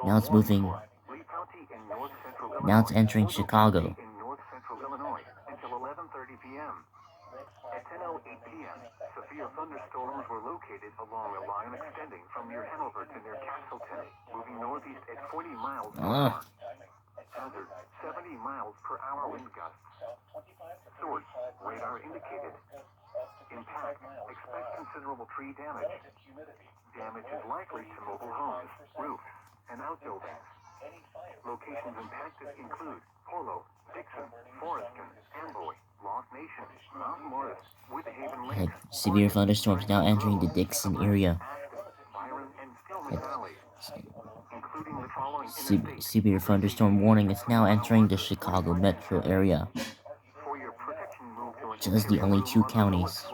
Now it's moving. Now it's entering Chicago. At 10:08 p.m., severe thunderstorms were located along a line extending from near Hanover to near Castleton, moving northeast at 40 miles per hour. Hazard, 70 miles per hour wind gusts. Source, radar indicated. Impact, expect considerable tree damage. Damage is likely to mobile homes, roofs, and outbuildings. Locations impacted include Polo, Dixon, Forreston, Amboy, Lost Nation, Mount Morris, Woodhaven Lakes. Severe thunderstorms now entering the Dixon area. Severe thunderstorm warning is now entering the Chicago metro area. Just the only two counties.